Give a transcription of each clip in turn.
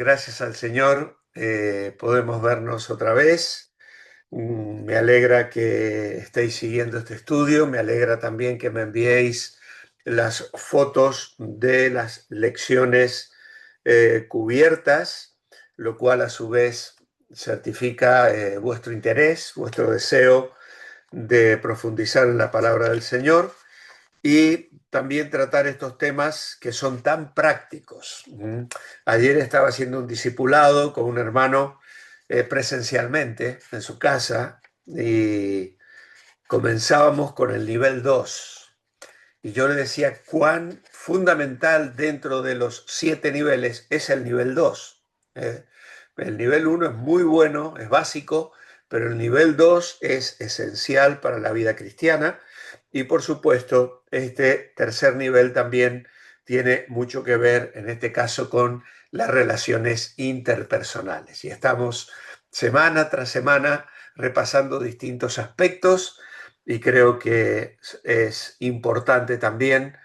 gracias al Señor, podemos vernos otra vez. Me alegra que estéis siguiendo este estudio, me alegra también que me enviéis las fotos de las lecciones cubiertas, lo cual a su vez certifica vuestro interés, vuestro deseo de profundizar en la palabra del Señor y también tratar estos temas que son tan prácticos. Ayer estaba haciendo un discipulado con un hermano presencialmente en su casa y comenzábamos con el nivel 2 y yo le decía cuán fundamental dentro de los 7 niveles es el nivel 2. ¿eh? El nivel 1 es muy bueno, es básico, pero el nivel 2 es esencial para la vida cristiana y por supuesto este tercer nivel también tiene mucho que ver en este caso con las relaciones interpersonales y estamos semana tras semana repasando distintos aspectos y creo que es importante también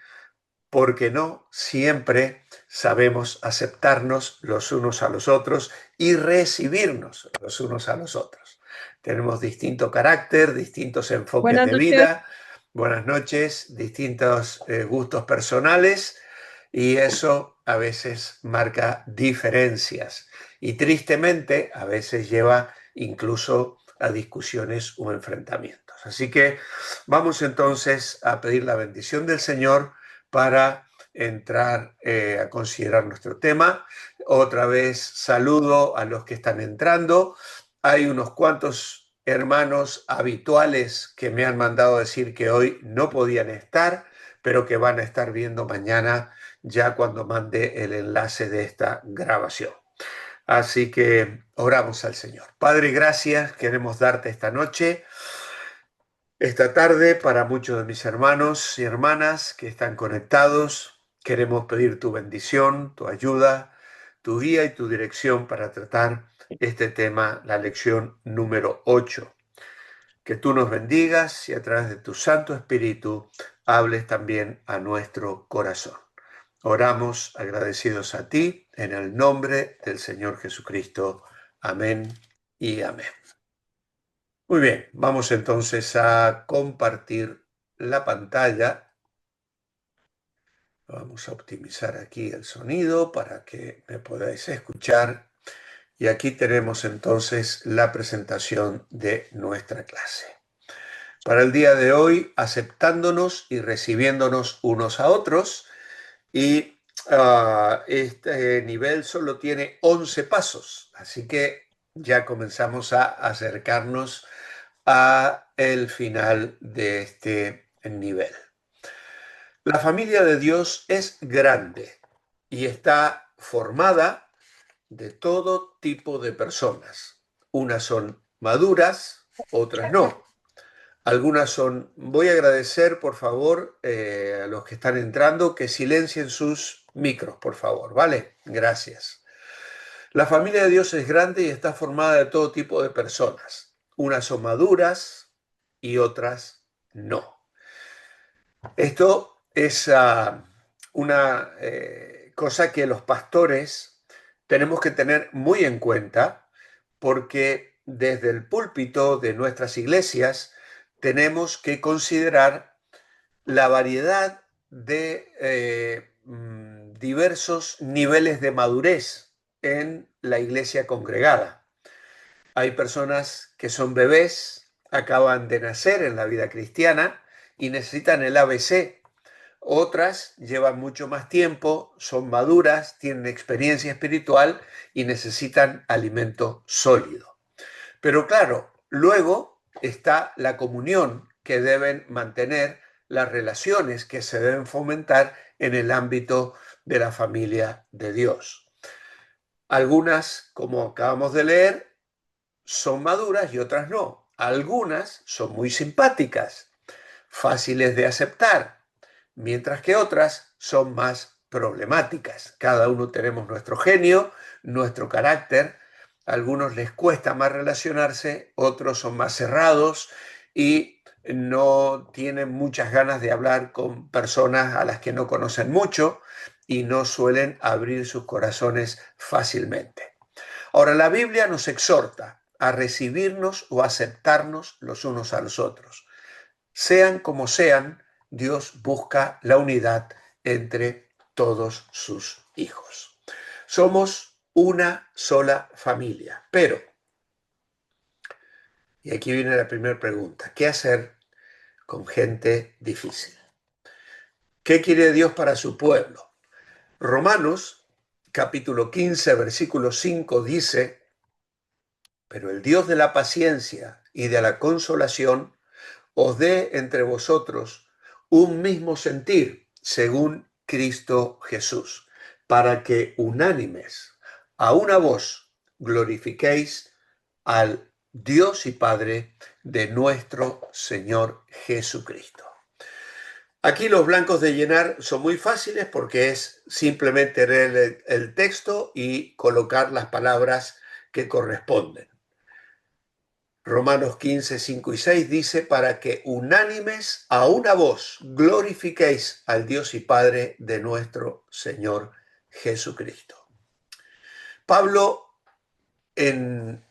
porque no siempre sabemos aceptarnos los unos a los otros y recibirnos los unos a los otros. Tenemos distinto carácter, distintos enfoques Buenas de noches. vida, buenas noches, distintos gustos personales y eso a veces marca diferencias y tristemente a veces lleva incluso a discusiones o enfrentamientos. Así que vamos entonces a pedir la bendición del Señor para entrar a considerar nuestro tema. Otra vez saludo a los que están entrando. Hay unos cuantos hermanos habituales que me han mandado decir que hoy no podían estar, pero que van a estar viendo mañana ya cuando mande el enlace de esta grabación. Así que oramos al Señor. Padre, gracias. Queremos darte esta noche, esta tarde, para muchos de mis hermanos y hermanas que están conectados. Queremos pedir tu bendición, tu ayuda, tu guía y tu dirección para tratar este tema, la lección número 8. Que tú nos bendigas y a través de tu Santo Espíritu hables también a nuestro corazón. Oramos agradecidos a ti en el nombre del Señor Jesucristo. Amén y amén. Muy bien, vamos entonces a compartir la pantalla. Vamos a optimizar aquí el sonido para que me podáis escuchar. Y aquí tenemos entonces la presentación de nuestra clase. Para el día de hoy, aceptándonos y recibiéndonos unos a otros. Y este nivel solo tiene 11 pasos, así que ya comenzamos a acercarnos a el final de este nivel. La familia de Dios es grande y está formada de todo tipo de personas. Unas son maduras, otras no. Algunas son... Voy a agradecer, por favor, a los que están entrando, que silencien sus micros, por favor, ¿vale? Gracias. La familia de Dios es grande y está formada de todo tipo de personas. Unas son maduras y otras no. Esto es una cosa que los pastores tenemos que tener muy en cuenta porque desde el púlpito de nuestras iglesias tenemos que considerar la variedad de diversos niveles de madurez en la iglesia congregada. Hay personas que son bebés, acaban de nacer en la vida cristiana y necesitan el ABC. Otras llevan mucho más tiempo, son maduras, tienen experiencia espiritual y necesitan alimento sólido. Pero claro, luego está la comunión que deben mantener, las relaciones que se deben fomentar en el ámbito de la familia de Dios. Algunas, como acabamos de leer, son maduras y otras no. Algunas son muy simpáticas, fáciles de aceptar, mientras que otras son más problemáticas. Cada uno tenemos nuestro genio, nuestro carácter. A algunos les cuesta más relacionarse, otros son más cerrados y no tienen muchas ganas de hablar con personas a las que no conocen mucho y no suelen abrir sus corazones fácilmente. Ahora, la Biblia nos exhorta a recibirnos o aceptarnos los unos a los otros. Sean como sean, Dios busca la unidad entre todos sus hijos. Somos una sola familia, pero, y aquí viene la primera pregunta, ¿qué hacer con gente difícil? ¿Qué quiere Dios para su pueblo? Romanos, capítulo 15, versículo 5 dice: pero el Dios de la paciencia y de la consolación os dé entre vosotros un mismo sentir, según Cristo Jesús, para que unánimes, a una voz, glorifiquéis al Dios y Padre de nuestro Señor Jesucristo. Aquí los blancos de llenar son muy fáciles porque es simplemente leer el texto y colocar las palabras que corresponden. Romanos 15, 5 y 6 dice: para que unánimes a una voz glorifiquéis al Dios y Padre de nuestro Señor Jesucristo. Pablo, en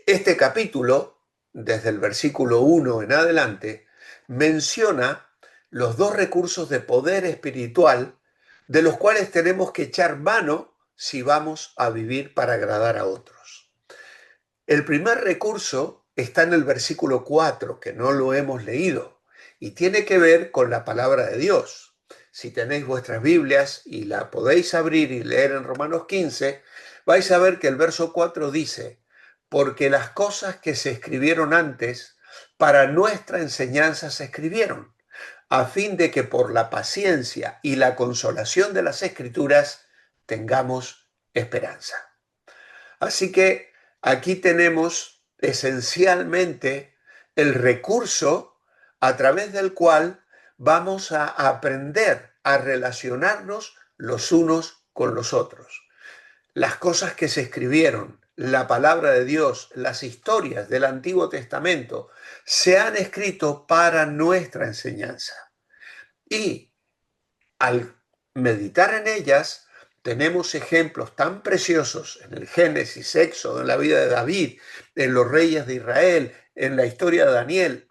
este capítulo, desde el versículo 1 en adelante, menciona los dos recursos de poder espiritual de los cuales tenemos que echar mano si vamos a vivir para agradar a otros. El primer recurso está en el versículo 4, que no lo hemos leído, y tiene que ver con la palabra de Dios. Si tenéis vuestras Biblias y la podéis abrir y leer en Romanos 15, vais a ver que el verso 4 dice: porque las cosas que se escribieron antes, para nuestra enseñanza se escribieron, a fin de que por la paciencia y la consolación de las Escrituras tengamos esperanza. Así que aquí tenemos esencialmente el recurso a través del cual vamos a aprender a relacionarnos los unos con los otros. Las cosas que se escribieron, la palabra de Dios, las historias del Antiguo Testamento, se han escrito para nuestra enseñanza. Y al meditar en ellas, tenemos ejemplos tan preciosos en el Génesis, Éxodo, en la vida de David, en los reyes de Israel, en la historia de Daniel.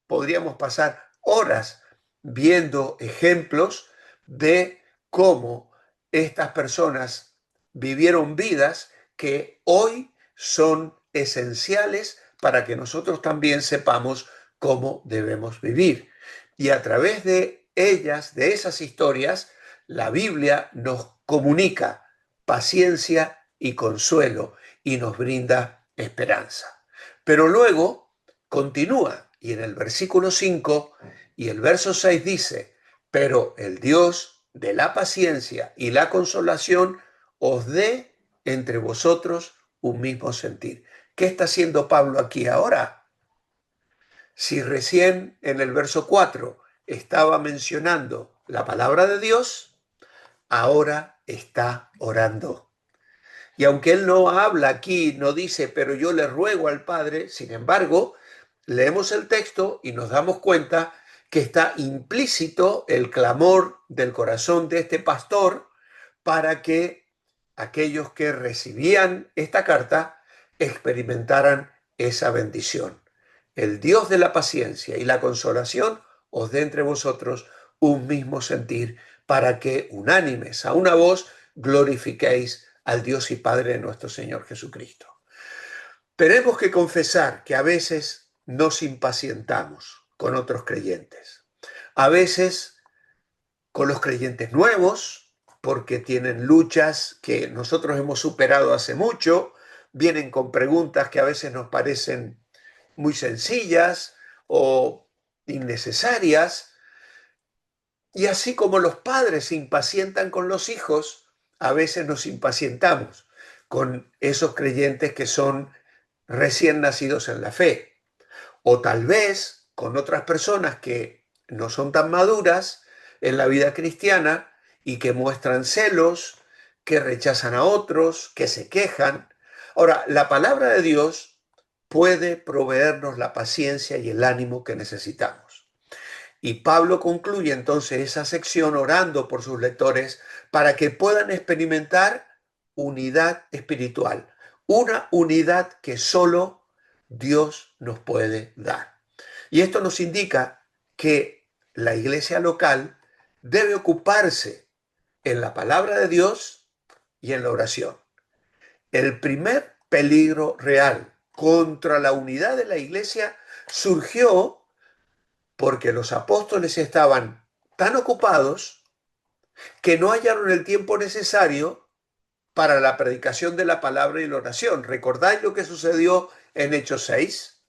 Podríamos pasar horas viendo ejemplos de cómo estas personas vivieron vidas que hoy son esenciales para que nosotros también sepamos cómo debemos vivir. Y a través de ellas, de esas historias, la Biblia nos comunica paciencia y consuelo y nos brinda esperanza. Pero luego continúa y en el versículo 5 y el verso 6 dice: pero el Dios de la paciencia y la consolación os dé entre vosotros un mismo sentir. ¿Qué está haciendo Pablo aquí ahora? Si recién en el verso 4 estaba mencionando la palabra de Dios, ahora está orando. Y aunque él no habla aquí, no dice, pero yo le ruego al Padre, sin embargo, leemos el texto y nos damos cuenta que está implícito el clamor del corazón de este pastor para que aquellos que recibían esta carta experimentaran esa bendición. El Dios de la paciencia y la consolación os dé entre vosotros un mismo sentir, para que unánimes a una voz glorifiquéis al Dios y Padre de nuestro Señor Jesucristo. Tenemos que confesar que a veces nos impacientamos con otros creyentes. A veces con los creyentes nuevos, porque tienen luchas que nosotros hemos superado hace mucho, vienen con preguntas que a veces nos parecen muy sencillas o innecesarias. Y así como los padres se impacientan con los hijos, a veces nos impacientamos con esos creyentes que son recién nacidos en la fe. O tal vez con otras personas que no son tan maduras en la vida cristiana y que muestran celos, que rechazan a otros, que se quejan. Ahora, la palabra de Dios puede proveernos la paciencia y el ánimo que necesitamos. Y Pablo concluye entonces esa sección orando por sus lectores para que puedan experimentar unidad espiritual, una unidad que solo Dios nos puede dar. Y esto nos indica que la iglesia local debe ocuparse en la palabra de Dios y en la oración. El primer peligro real contra la unidad de la iglesia surgió porque los apóstoles estaban tan ocupados que no hallaron el tiempo necesario para la predicación de la palabra y la oración. ¿Recordáis lo que sucedió en Hechos 6?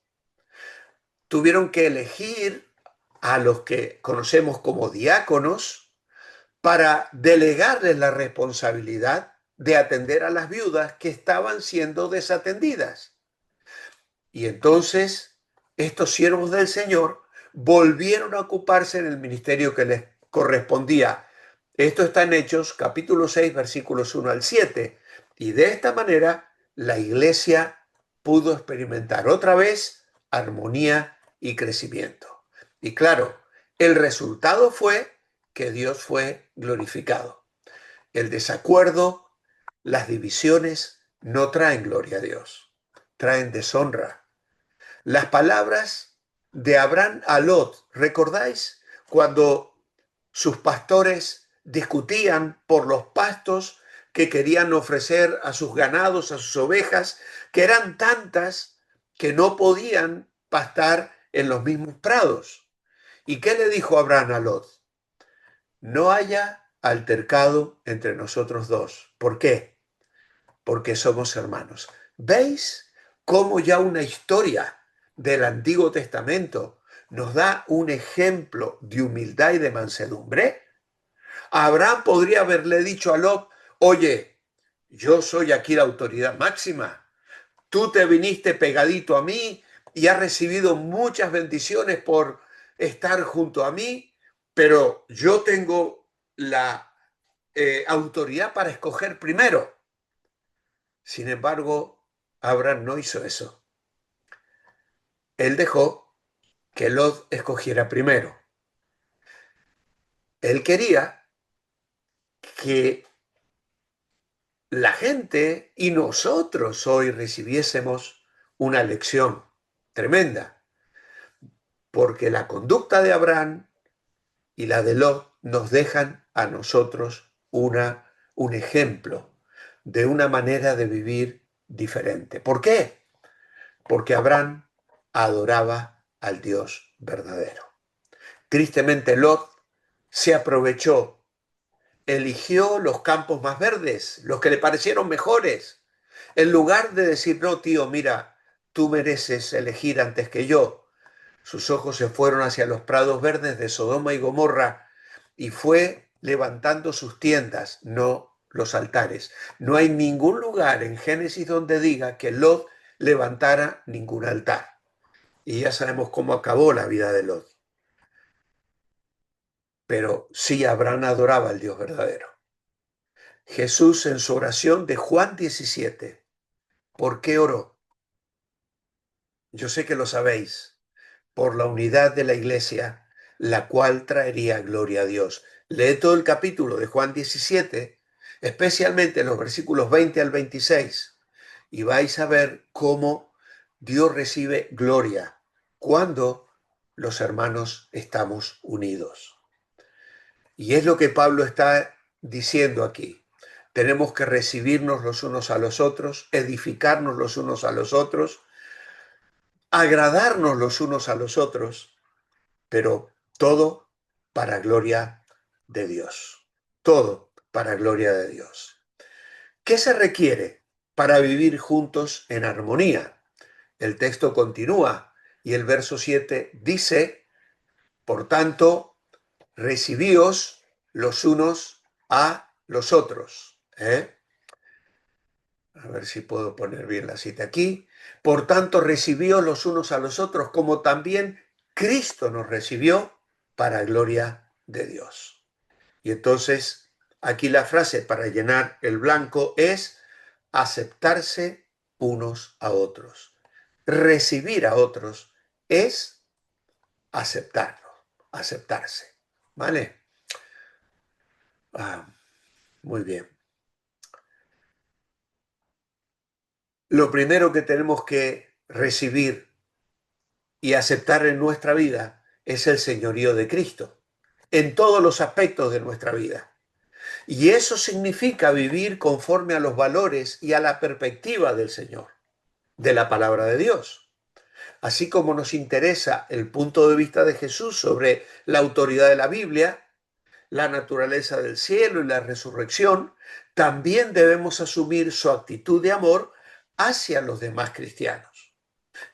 Tuvieron que elegir a los que conocemos como diáconos para delegarles la responsabilidad de atender a las viudas que estaban siendo desatendidas. Y entonces estos siervos del Señor volvieron a ocuparse en el ministerio que les correspondía. Esto está en Hechos capítulo 6 versículos 1 al 7. Y de esta manera la iglesia pudo experimentar otra vez armonía y crecimiento. Y claro, el resultado fue que Dios fue glorificado. El desacuerdo, las divisiones no traen gloria a Dios, traen deshonra. Las palabras de Abraham a Lot, ¿recordáis? Cuando sus pastores discutían por los pastos que querían ofrecer a sus ganados, a sus ovejas, que eran tantas que no podían pastar en los mismos prados. ¿Y qué le dijo Abraham a Lot? No haya altercado entre nosotros dos. ¿Por qué? Porque somos hermanos. ¿Veis cómo ya una historia del Antiguo Testamento nos da un ejemplo de humildad y de mansedumbre? Abraham podría haberle dicho a Lot, oye, yo soy aquí la autoridad máxima, tú te viniste pegadito a mí y has recibido muchas bendiciones por estar junto a mí, pero yo tengo la autoridad para escoger primero. Sin embargo, Abraham no hizo eso. Él dejó que Lot escogiera primero. Él quería que la gente y nosotros hoy recibiésemos una lección tremenda, porque la conducta de Abraham y la de Lot nos dejan a nosotros un ejemplo de una manera de vivir diferente. ¿Por qué? Porque Abraham adoraba al Dios verdadero. Tristemente, Lot se aprovechó, eligió los campos más verdes, los que le parecieron mejores, en lugar de decir, no, tío, mira, tú mereces elegir antes que yo. Sus ojos se fueron hacia los prados verdes de Sodoma y Gomorra y fue levantando sus tiendas, no los altares. No hay ningún lugar en Génesis donde diga que Lot levantara ningún altar. Y ya sabemos cómo acabó la vida de Lot. Pero sí, Abraham adoraba al Dios verdadero. Jesús en su oración de Juan 17, ¿por qué oró? Yo sé que lo sabéis, por la unidad de la iglesia, la cual traería gloria a Dios. Lee todo el capítulo de Juan 17, especialmente los versículos 20 al 26, y vais a ver cómo Dios recibe gloria cuando los hermanos estamos unidos. Y es lo que Pablo está diciendo aquí. Tenemos que recibirnos los unos a los otros, edificarnos los unos a los otros, agradarnos los unos a los otros, pero todo para gloria de Dios. Todo para gloria de Dios. ¿Qué se requiere para vivir juntos en armonía? El texto continúa y el verso 7 dice, por tanto, recibíos los unos a los otros. A ver si puedo poner bien la cita aquí. Por tanto, recibíos los unos a los otros, como también Cristo nos recibió para gloria de Dios. Y entonces, aquí la frase para llenar el blanco es aceptarse unos a otros. Recibir a otros es aceptarlo. aceptarse. ¿Vale? Ah, muy bien. Lo primero que tenemos que recibir y aceptar en nuestra vida es el señorío de Cristo, en todos los aspectos de nuestra vida. Y eso significa vivir conforme a los valores y a la perspectiva del Señor, de la palabra de Dios. Así como nos interesa el punto de vista de Jesús sobre la autoridad de la Biblia, la naturaleza del cielo y la resurrección, también debemos asumir su actitud de amor hacia los demás cristianos.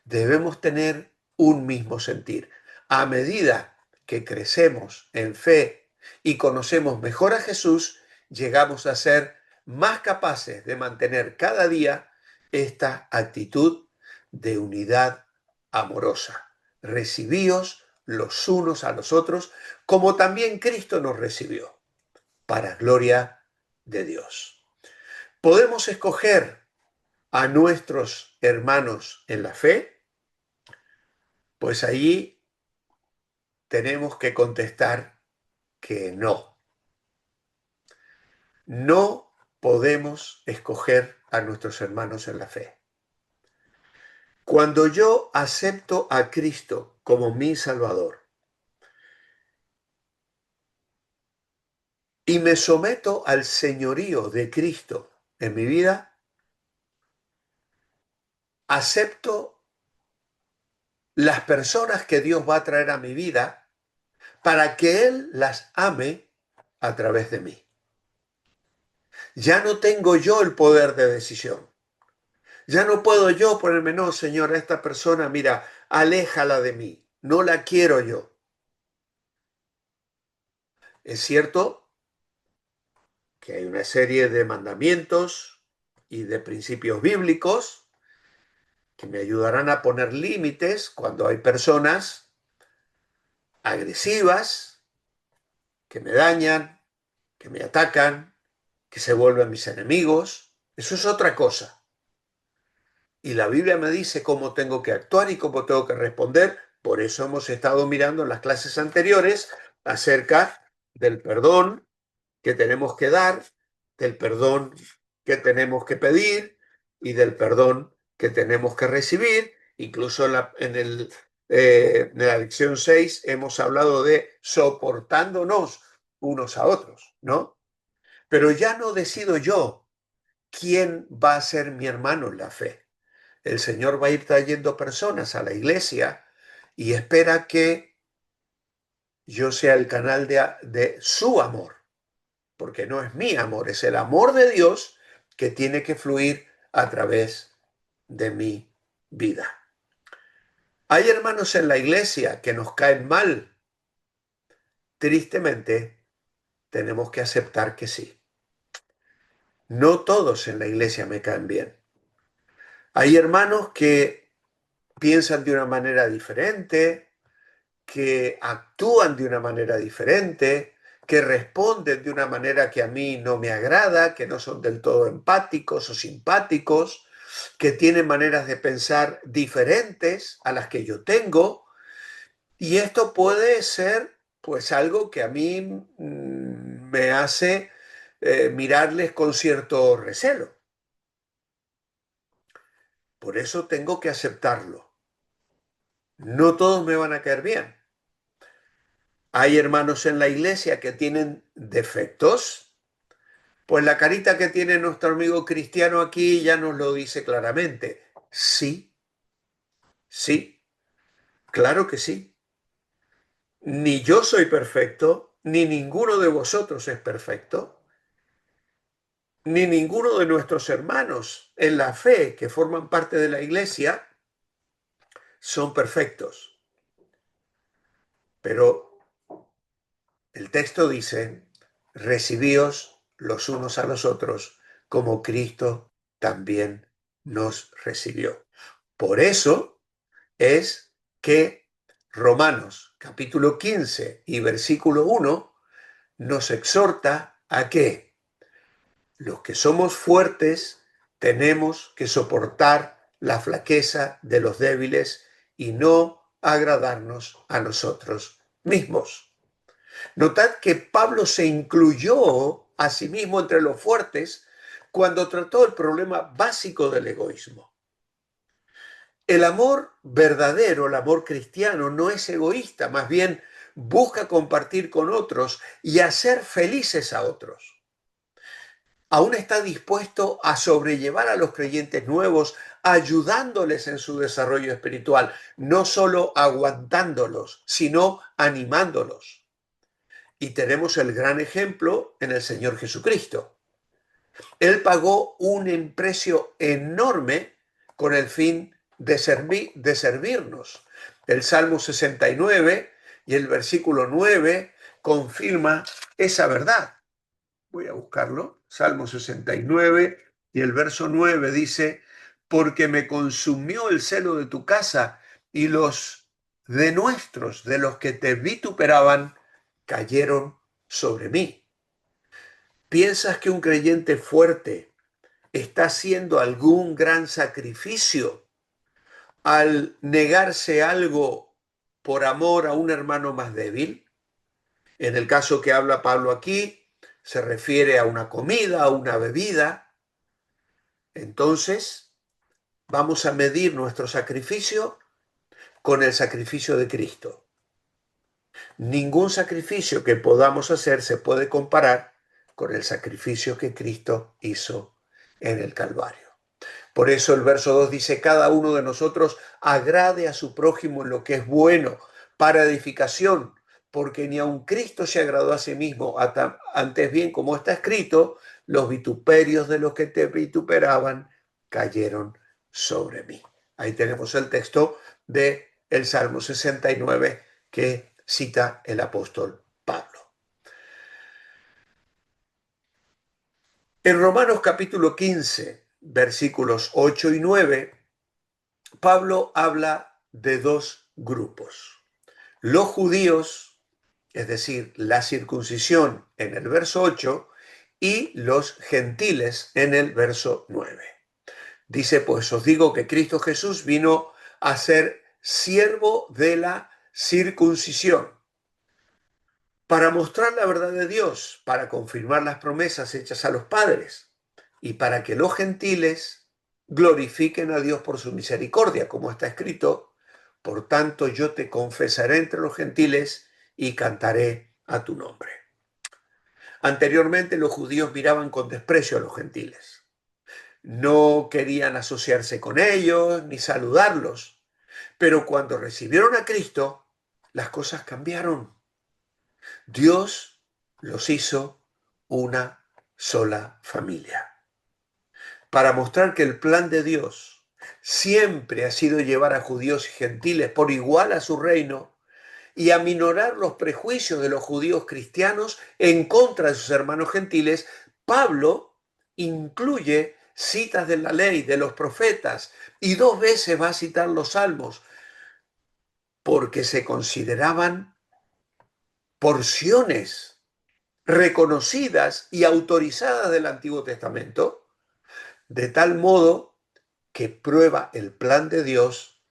Debemos tener un mismo sentir. A medida que crecemos en fe y conocemos mejor a Jesús, llegamos a ser más capaces de mantener cada día esta actitud de unidad amorosa. Recibíos los unos a los otros, como también Cristo nos recibió, para gloria de Dios. Podemos escoger a nuestros hermanos en la fe, pues allí tenemos que contestar que no. No podemos escoger a nuestros hermanos en la fe. Cuando yo acepto a Cristo como mi Salvador y me someto al señorío de Cristo en mi vida, acepto las personas que Dios va a traer a mi vida para que Él las ame a través de mí. Ya no tengo yo el poder de decisión. Ya no puedo yo ponerme, no, Señor, a esta persona, mira, aléjala de mí. No la quiero yo. Es cierto que hay una serie de mandamientos y de principios bíblicos que me ayudarán a poner límites cuando hay personas agresivas que me dañan, que me atacan, que se vuelven mis enemigos. Eso es otra cosa. Y la Biblia me dice cómo tengo que actuar y cómo tengo que responder. Por eso hemos estado mirando en las clases anteriores acerca del perdón que tenemos que dar, del perdón que tenemos que pedir y del perdón que tenemos que recibir. Incluso en la lección 6 hemos hablado de soportándonos unos a otros, ¿no? Pero ya no decido yo quién va a ser mi hermano en la fe. El Señor va a ir trayendo personas a la iglesia y espera que yo sea el canal de su amor, porque no es mi amor, es el amor de Dios que tiene que fluir a través de mi vida. Hay hermanos en la iglesia que nos caen mal. Tristemente, tenemos que aceptar que sí. No todos en la iglesia me caen bien. Hay hermanos que piensan de una manera diferente, que actúan de una manera diferente, que responden de una manera que a mí no me agrada, que no son del todo empáticos o simpáticos, que tienen maneras de pensar diferentes a las que yo tengo. Y esto puede ser pues algo que a mí me hace mirarles con cierto recelo. Por eso tengo que aceptarlo. No todos me van a caer bien. Hay hermanos en la iglesia que tienen defectos. Pues la carita que tiene nuestro amigo cristiano aquí ya nos lo dice claramente. Sí, sí, claro que sí. Ni yo soy perfecto, ni ninguno de vosotros es perfecto, ni ninguno de nuestros hermanos en la fe que forman parte de la iglesia son perfectos. Pero el texto dice, recibíos los unos a los otros como Cristo también nos recibió. Por eso es que Romanos capítulo 15 y versículo 1 nos exhorta a que los que somos fuertes tenemos que soportar la flaqueza de los débiles y no agradarnos a nosotros mismos. Notad que Pablo se incluyó a sí mismo entre los fuertes cuando trató el problema básico del egoísmo. El amor verdadero, el amor cristiano, no es egoísta, más bien busca compartir con otros y hacer felices a otros. Aún está dispuesto a sobrellevar a los creyentes nuevos, ayudándoles en su desarrollo espiritual, no solo aguantándolos, sino animándolos. Y tenemos el gran ejemplo en el Señor Jesucristo. Él pagó un precio enorme con el fin de servirnos. El Salmo 69 y el versículo 9 confirma esa verdad. Voy a buscarlo. Salmo 69 y el verso 9 dice, porque me consumió el celo de tu casa y los de los que te vituperaban, cayeron sobre mí. ¿Piensas que un creyente fuerte está haciendo algún gran sacrificio al negarse algo por amor a un hermano más débil? En el caso que habla Pablo aquí, se refiere a una comida, a una bebida. Entonces, vamos a medir nuestro sacrificio con el sacrificio de Cristo. Ningún sacrificio que podamos hacer se puede comparar con el sacrificio que Cristo hizo en el Calvario. Por eso el verso 2 dice, cada uno de nosotros agrade a su prójimo en lo que es bueno, para edificación, porque ni aun Cristo se agradó a sí mismo, antes bien, como está escrito, los vituperios de los que te vituperaban cayeron sobre mí. Ahí tenemos el texto del Salmo 69 que cita el apóstol Pablo. En Romanos capítulo 15, versículos 8 y 9, Pablo habla de dos grupos. Los judíos, es decir, la circuncisión en el verso 8, y los gentiles en el verso 9. Dice, pues os digo que Cristo Jesús vino a ser siervo de la circuncisión, para mostrar la verdad de Dios, para confirmar las promesas hechas a los padres, y para que los gentiles glorifiquen a Dios por su misericordia, como está escrito, por tanto yo te confesaré entre los gentiles y cantaré a tu nombre. Anteriormente los judíos miraban con desprecio a los gentiles. No querían asociarse con ellos ni saludarlos, pero cuando recibieron a Cristo, las cosas cambiaron. Dios los hizo una sola familia. Para mostrar que el plan de Dios siempre ha sido llevar a judíos y gentiles por igual a su reino y aminorar los prejuicios de los judíos cristianos en contra de sus hermanos gentiles, Pablo incluye citas de la ley, de los profetas, y 2 veces va a citar los salmos, porque se consideraban porciones reconocidas y autorizadas del Antiguo Testamento, de tal modo que prueba el plan de Dios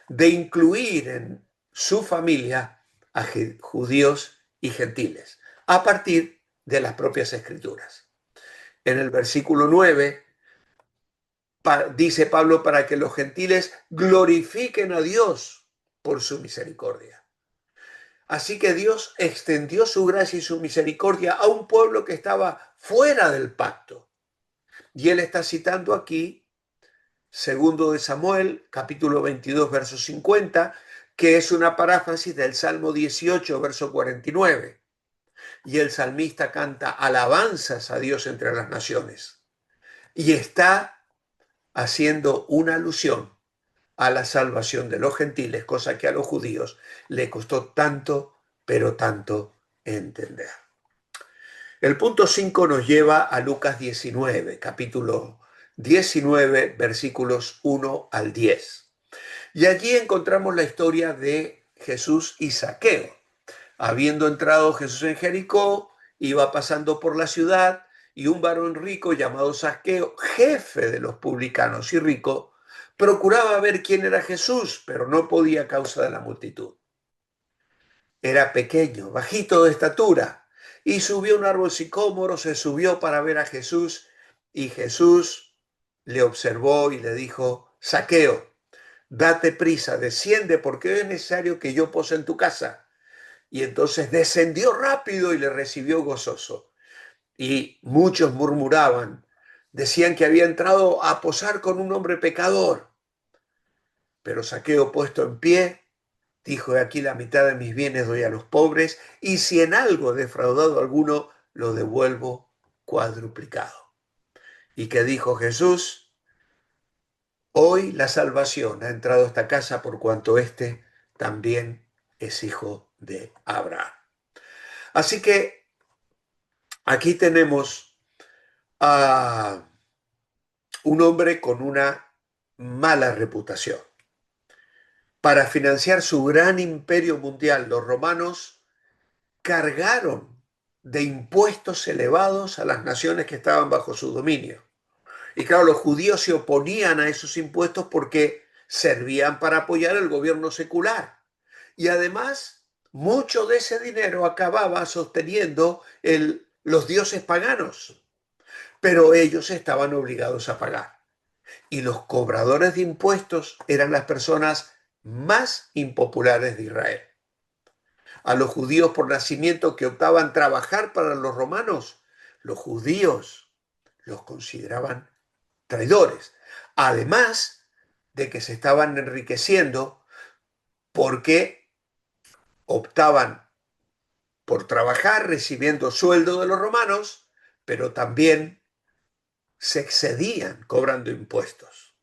de incluir en su familia a judíos y gentiles, a partir de las propias escrituras. En el versículo 9 dice Pablo, para que los gentiles glorifiquen a Dios por su misericordia. Así que Dios extendió su gracia y su misericordia a un pueblo que estaba fuera del pacto. Y él está citando aquí, segundo de Samuel, capítulo 22, verso 50, que es una paráfrasis del Salmo 18, verso 49. Y el salmista canta alabanzas a Dios entre las naciones. Y está haciendo una alusión a la salvación de los gentiles, cosa que a los judíos le costó tanto, pero tanto entender. El punto 5 nos lleva a Lucas 19, capítulo 19, versículos 1 al 10. Y allí encontramos la historia de Jesús y Zaqueo. Habiendo entrado Jesús en Jericó, iba pasando por la ciudad y un varón rico llamado Zaqueo, jefe de los publicanos y rico, procuraba ver quién era Jesús, pero no podía a causa de la multitud. era pequeño, bajito de estatura, y subió a un árbol sicómoro, se subió para ver a Jesús, y Jesús le observó y le dijo: Zaqueo, date prisa, desciende, porque es necesario que yo pose en tu casa. Y entonces descendió rápido y le recibió gozoso. Y muchos murmuraban, decían que había entrado a posar con un hombre pecador. Pero Zaqueo, puesto en pie, dijo: aquí la mitad de mis bienes doy a los pobres, y si en algo he defraudado a alguno, lo devuelvo cuadruplicado. ¿Y qué dijo Jesús? Hoy la salvación ha entrado a esta casa, por cuanto éste también es hijo de Abraham. Así que aquí tenemos a un hombre con una mala reputación. Para financiar su gran imperio mundial, los romanos cargaron de impuestos elevados a las naciones que estaban bajo su dominio. Y claro, los judíos se oponían a esos impuestos porque servían para apoyar el gobierno secular. Y además, mucho de ese dinero acababa sosteniendo los dioses paganos, pero ellos estaban obligados a pagar. Y los cobradores de impuestos eran las personas más impopulares de Israel. A los judíos por nacimiento que optaban trabajar para los romanos, los judíos los consideraban traidores. Además de que se estaban enriqueciendo porque optaban por trabajar recibiendo sueldo de los romanos, pero también se excedían cobrando impuestos.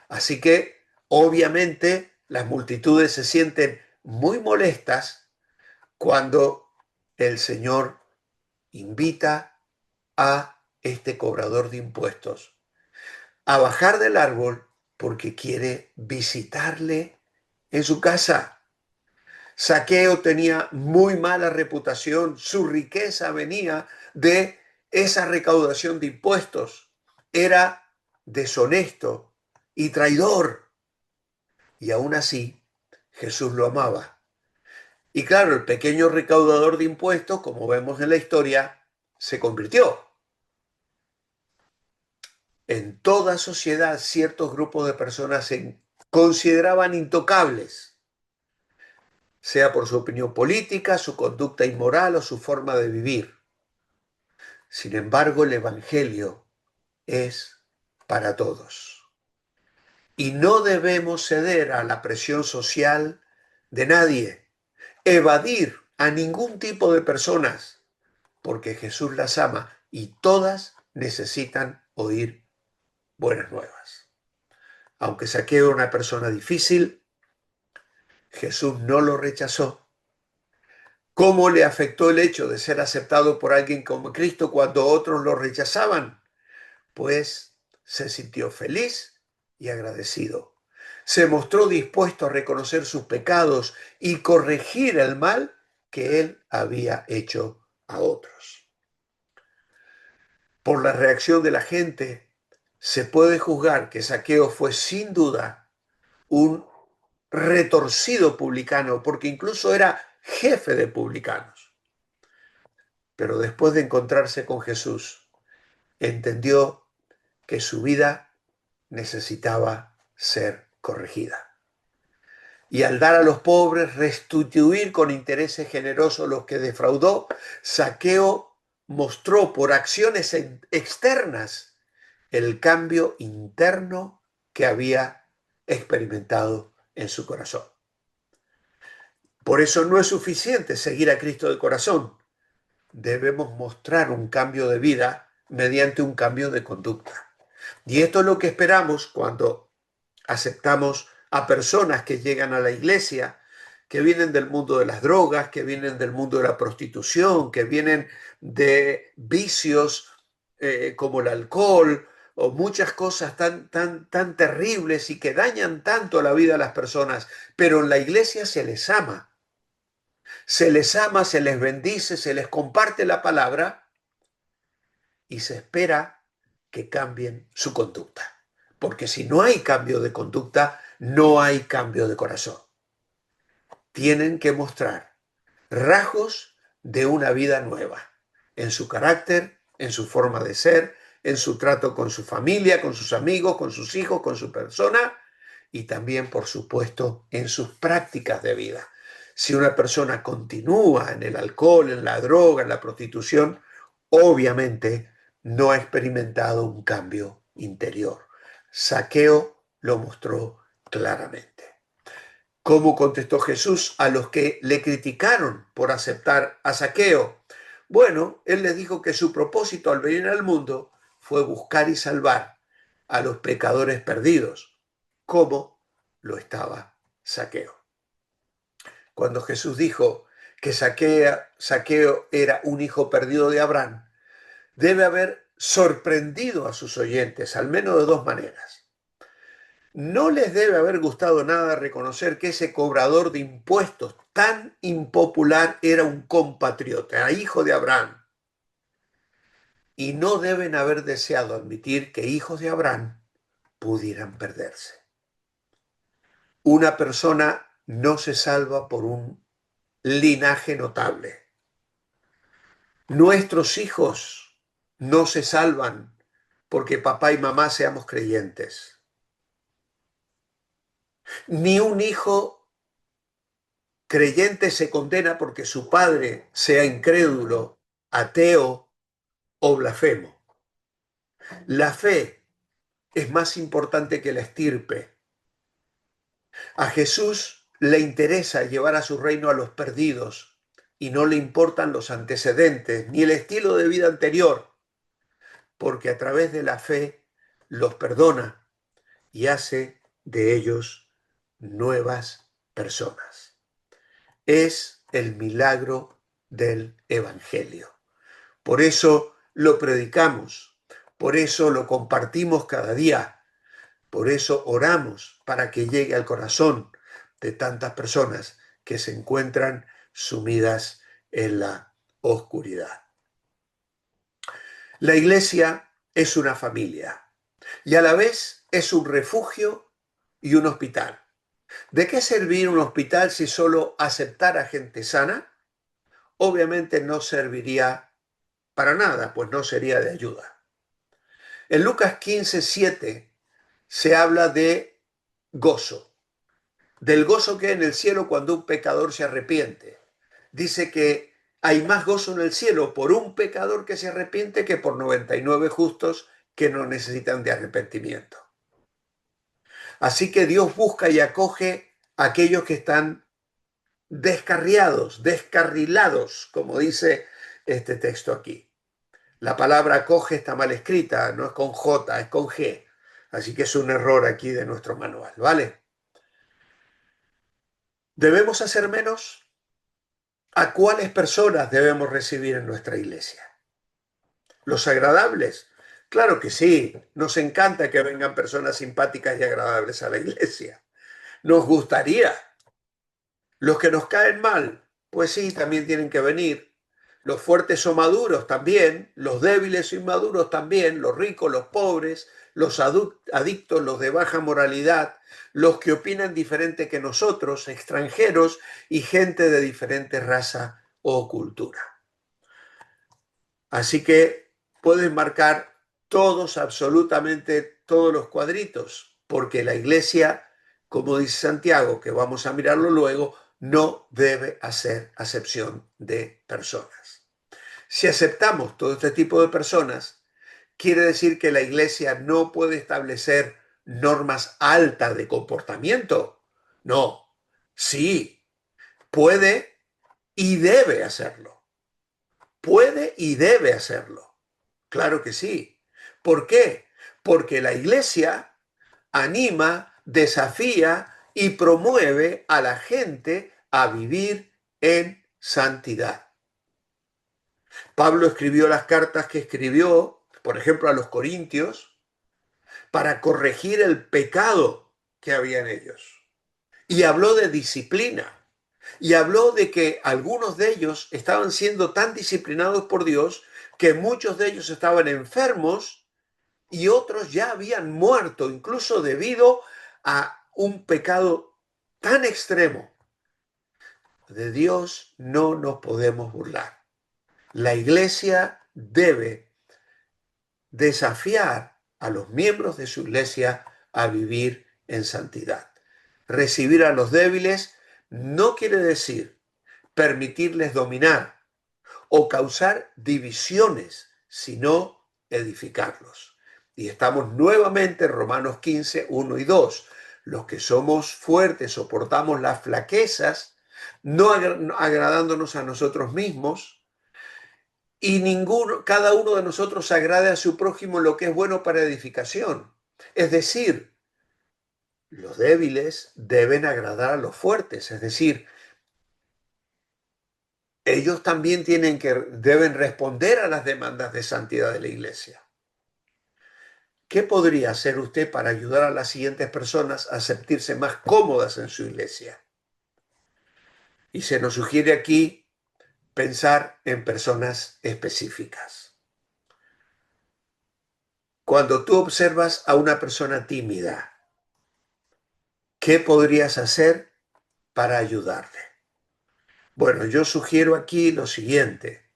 Así que, obviamente, las multitudes se sienten muy molestas cuando el Señor invita a este cobrador de impuestos a bajar del árbol porque quiere visitarle en su casa. Zaqueo tenía muy mala reputación, su riqueza venía de esa recaudación de impuestos, era deshonesto y traidor, y aún así Jesús lo amaba. Y claro, el pequeño recaudador de impuestos, como vemos en la historia, se convirtió. En toda sociedad, ciertos grupos de personas se consideraban intocables, sea por su opinión política, su conducta inmoral o su forma de vivir. Sin embargo, el Evangelio es para todos. Y no debemos ceder a la presión social de nadie, evadir a ningún tipo de personas, porque Jesús las ama y todas necesitan oír buenas nuevas. Aunque Zaqueo era una persona difícil, Jesús no lo rechazó. ¿Cómo le afectó el hecho de ser aceptado por alguien como Cristo cuando otros lo rechazaban? Pues se sintió feliz y agradecido. Se mostró dispuesto a reconocer sus pecados y corregir el mal que él había hecho a otros. Por la reacción de la gente, se puede juzgar que Zaqueo fue sin duda un retorcido publicano, porque incluso era jefe de publicanos. Pero después de encontrarse con Jesús, entendió que su vida necesitaba ser corregida. Y al dar a los pobres, restituir con intereses generosos los que defraudó, Zaqueo mostró por acciones externas el cambio interno que había experimentado en su corazón. Por eso no es suficiente seguir a Cristo de corazón. Debemos mostrar un cambio de vida mediante un cambio de conducta. Y esto es lo que esperamos cuando aceptamos a personas que llegan a la iglesia, que vienen del mundo de las drogas, que vienen del mundo de la prostitución, que vienen de vicios como el alcohol o muchas cosas tan terribles y que dañan tanto la vida de las personas, pero en la iglesia se les ama. Se les ama, se les bendice, se les comparte la palabra y se espera que cambien su conducta. Porque si no hay cambio de conducta, no hay cambio de corazón. Tienen que mostrar rasgos de una vida nueva, en su carácter, en su forma de ser, en su trato con su familia, con sus amigos, con sus hijos, con su persona y también, por supuesto, en sus prácticas de vida. Si una persona continúa en el alcohol, en la droga, en la prostitución, obviamente no ha experimentado un cambio interior. Zaqueo lo mostró claramente. ¿Cómo contestó Jesús a los que le criticaron por aceptar a Zaqueo? Bueno, él les dijo que su propósito al venir al mundo fue buscar y salvar a los pecadores perdidos, como lo estaba Zaqueo. Cuando Jesús dijo que Zaqueo era un hijo perdido de Abraham, debe haber sorprendido a sus oyentes, al menos de dos maneras. No les debe haber gustado nada reconocer que ese cobrador de impuestos tan impopular era un compatriota, hijo de Abraham. Y no deben haber deseado admitir que hijos de Abraham pudieran perderse. Una persona no se salva por un linaje notable. Nuestros hijos no se salvan porque papá y mamá seamos creyentes. Ni un hijo creyente se condena porque su padre sea incrédulo, ateo o blasfemo. La fe es más importante que la estirpe. A Jesús le interesa llevar a su reino a los perdidos y no le importan los antecedentes ni el estilo de vida anterior, porque a través de la fe los perdona y hace de ellos nuevas personas. Es el milagro del Evangelio. Por eso lo predicamos, por eso lo compartimos cada día, por eso oramos para que llegue al corazón de tantas personas que se encuentran sumidas en la oscuridad. La iglesia es una familia y a la vez es un refugio y un hospital. ¿De qué servir un hospital si solo aceptara gente sana? Obviamente no serviría para nada, pues no sería de ayuda. En Lucas 15:7 se habla de gozo, del gozo que hay en el cielo cuando un pecador se arrepiente. Dice que hay más gozo en el cielo por un pecador que se arrepiente que por 99 justos que no necesitan de arrepentimiento. Así que Dios busca y acoge a aquellos que están descarriados, descarrilados, como dice este texto aquí. La palabra acoge está mal escrita, no es con J, es con G. Así que es un error aquí de nuestro manual, ¿vale? ¿Debemos hacer menos? ¿A cuáles personas debemos recibir en nuestra iglesia? ¿Los agradables? Claro que sí, nos encanta que vengan personas simpáticas y agradables a la iglesia. Nos gustaría. Los que nos caen mal, pues sí, también tienen que venir. Los fuertes o maduros también, los débiles o inmaduros también, los ricos, los pobres, los adictos, los de baja moralidad, los que opinan diferente que nosotros, extranjeros y gente de diferente raza o cultura. Así que pueden marcar todos, absolutamente todos los cuadritos, porque la iglesia, como dice Santiago, que vamos a mirarlo luego, no debe hacer acepción de personas. Si aceptamos todo este tipo de personas, quiere decir que la iglesia no puede establecer normas altas de comportamiento. No, sí, puede y debe hacerlo. Puede y debe hacerlo. Claro que sí. ¿Por qué? Porque la iglesia anima, desafía y promueve a la gente a vivir en santidad. Pablo escribió las cartas que escribió, por ejemplo, a los corintios, para corregir el pecado que había en ellos. Y habló de disciplina. Y habló de que algunos de ellos estaban siendo tan disciplinados por Dios que muchos de ellos estaban enfermos y otros ya habían muerto, incluso debido a un pecado tan extremo. de Dios no nos podemos burlar. La iglesia debe desafiar a los miembros de su iglesia a vivir en santidad. Recibir a los débiles no quiere decir permitirles dominar o causar divisiones, sino edificarlos. Y estamos nuevamente en Romanos 15, 1 y 2. Los que somos fuertes soportamos las flaquezas, no agradándonos a nosotros mismos, y cada uno de nosotros agrade a su prójimo lo que es bueno para edificación. Es decir, los débiles deben agradar a los fuertes, es decir, ellos también deben responder a las demandas de santidad de la iglesia. ¿Qué podría hacer usted para ayudar a las siguientes personas a sentirse más cómodas en su iglesia? Y se nos sugiere aquí pensar en personas específicas. Cuando tú observas a una persona tímida, ¿qué podrías hacer para ayudarle? Bueno, yo sugiero aquí lo siguiente.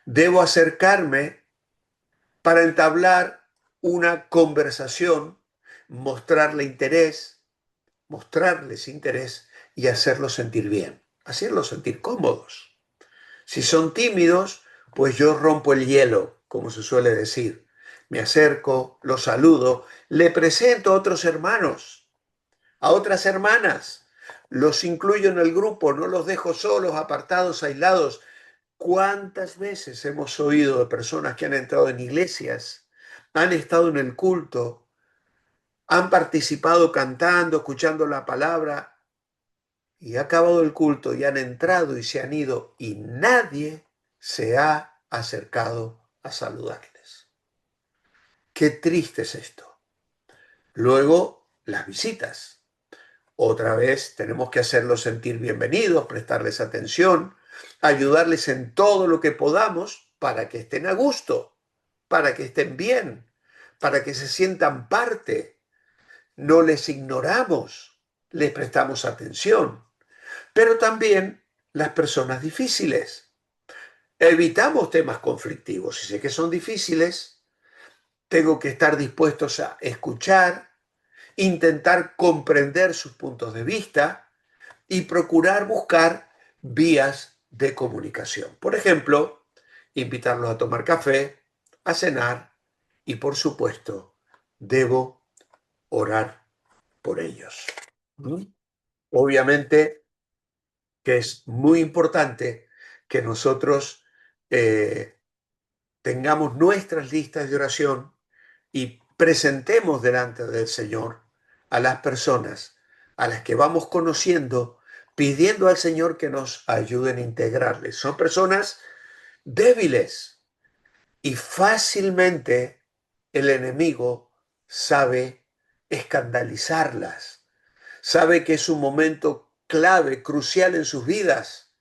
Debo acercarme para entablar una conversación, mostrarles interés y hacerlos sentir bien, hacerlos sentir cómodos. Si son tímidos, pues yo rompo el hielo, como se suele decir. Me acerco, los saludo, le presento a otros hermanos, a otras hermanas, los incluyo en el grupo, no los dejo solos, apartados, aislados. ¿Cuántas veces hemos oído de personas que han entrado en iglesias, han estado en el culto, han participado cantando, escuchando la palabra, y ha acabado el culto y han entrado y se han ido y nadie se ha acercado a saludarles? Qué triste es esto. Luego, las visitas. Otra vez tenemos que hacerlos sentir bienvenidos, prestarles atención, ayudarles en todo lo que podamos para que estén a gusto, para que estén bien, para que se sientan parte. No les ignoramos, les prestamos atención. Pero también las personas difíciles. Evitamos temas conflictivos. Si sé que son difíciles, tengo que estar dispuestos a escuchar, intentar comprender sus puntos de vista y procurar buscar vías de comunicación. Por ejemplo, invitarlos a tomar café, a cenar y, por supuesto, debo orar por ellos. Obviamente que es muy importante que nosotros tengamos nuestras listas de oración y presentemos delante del Señor a las personas a las que vamos conociendo, pidiendo al Señor que nos ayuden a integrarles. Son personas débiles y fácilmente el enemigo sabe escandalizarlas, sabe que es un momento clave, crucial en sus vidas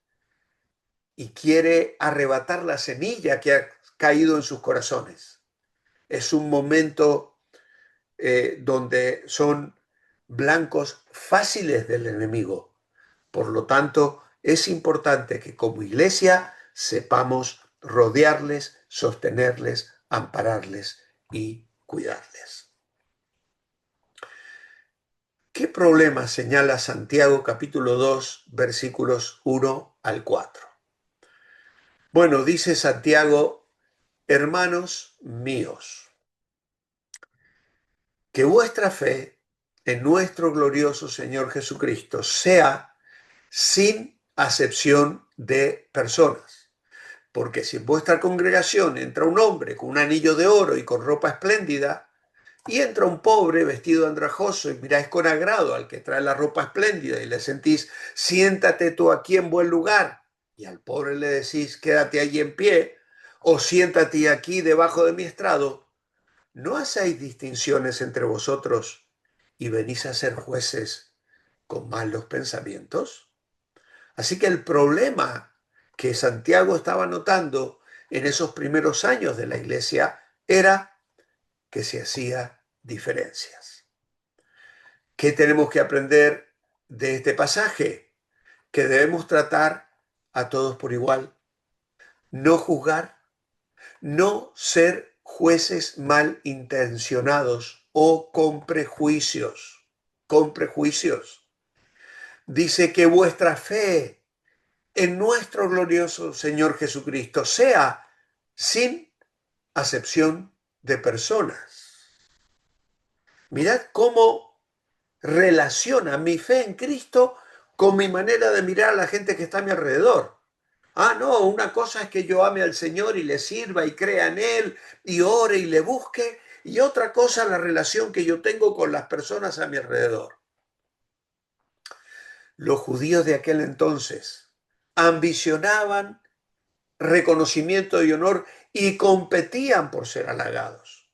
y quiere arrebatar la semilla que ha caído en sus corazones. Es un momento donde son blancos fáciles del enemigo. Por lo tanto, es importante que como iglesia sepamos rodearles, sostenerles, ampararles y cuidarles. ¿Qué problema señala Santiago capítulo 2 versículos 1 al 4? Bueno, dice Santiago: hermanos míos, que vuestra fe en nuestro glorioso Señor Jesucristo sea sin acepción de personas. Porque si en vuestra congregación entra un hombre con un anillo de oro y con ropa espléndida, y entra un pobre vestido andrajoso y miráis con agrado al que trae la ropa espléndida y le sentís: siéntate tú aquí en buen lugar, y al pobre le decís: quédate allí en pie, o siéntate aquí debajo de mi estrado, ¿no hacéis distinciones entre vosotros y venís a ser jueces con malos pensamientos? Así que el problema que Santiago estaba notando en esos primeros años de la iglesia era que se hacía diferencias. ¿Qué tenemos que aprender de este pasaje? que debemos tratar a todos por igual, no juzgar, no ser jueces malintencionados o con prejuicios. Con prejuicios. Dice que vuestra fe en nuestro glorioso Señor Jesucristo sea sin acepción de personas. Mirad cómo relaciona mi fe en Cristo con mi manera de mirar a la gente que está a mi alrededor. Ah, no, una cosa es que yo ame al Señor y le sirva y crea en Él y ore y le busque, y otra cosa la relación que yo tengo con las personas a mi alrededor. Los judíos de aquel entonces ambicionaban reconocimiento y honor y competían por ser halagados.